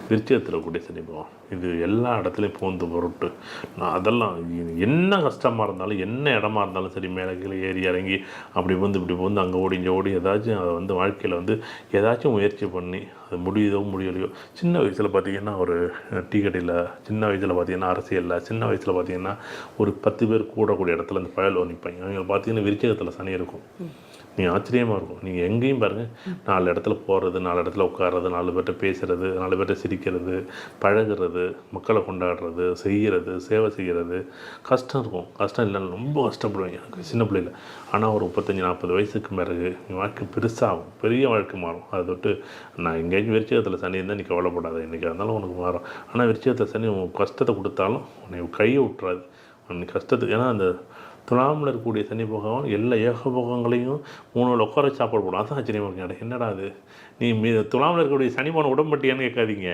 விருச்சிகத்தில் கூடிய சனி பகவான் இது எல்லா இடத்துலையும் பூந்து பொருட்டு நான் அதெல்லாம் என்ன கஷ்டமாக இருந்தாலும் என்ன இடமா இருந்தாலும் சரி, மேலே கீழே ஏறி இறங்கி அப்படி வந்து இப்படி வந்து அங்கே ஓடி இங்கே ஓடி ஏதாச்சும் அதை வந்து வாழ்க்கையில் வந்து ஏதாச்சும் முயற்சி பண்ணி அது முடியுதோ முடியலையோ. சின்ன வயசில் பார்த்திங்கன்னா ஒரு டீ கடையில், சின்ன வயசில் பார்த்திங்கன்னா அரசியலில், சின்ன வயசில் பார்த்திங்கன்னா ஒரு 10 பேர் கூடக்கூடிய இடத்துல இந்த பயலோ நிற்பாங்க. அவங்க பார்த்திங்கன்னா விருச்சிகத்தில் சனி இருக்கும். நீங்கள் ஆச்சரியமாக இருக்கும். நீங்கள் எங்கேயும் பாருங்கள், 4 இடத்துல போகிறது, 4 இடத்துல உட்கார்றது, 4 பேர்கிட்ட பேசுகிறது, 4 பேர்கிட்ட சிரிக்கிறது, பழகிறது, மக்களை கொண்டாடுறது, செய்கிறது, சேவை செய்கிறது. கஷ்டம் இருக்கும், கஷ்டம் இல்லைன்னு ரொம்ப கஷ்டப்படுவீங்க எனக்கு சின்ன பிள்ளையில். ஆனால் ஒரு 35-40 வயசுக்கு பிறகு வாழ்க்கை பெருசாகும், பெரிய வாழ்க்கை மாறும். அதை தொட்டு நான் எங்கேயாச்சும் விருச்சிகத்தில் சனி இருந்தால் நீ கவலைப்படாத, இன்றைக்கி இருந்தாலும் உனக்கு மாறும். ஆனால் விருச்சிகத்தில் சனி உனக்கு கஷ்டத்தை கொடுத்தாலும் உன்னை கையை விட்டுறாது. உனக்கு கஷ்டத்துக்கு ஏன்னா அந்த துலாமில் இருக்கக்கூடிய சனி பகவான் எல்லா ஏகபோகங்களையும் 3 வேளை உட்கார வச்சு சாப்பாடு போடும். அதான் ஆச்சரியமாக இருக்கு. என்னடா அது நீ துலாமில் இருக்கக்கூடிய சனி பகவான் உடம்பட்டியான்னு கேட்காதீங்க.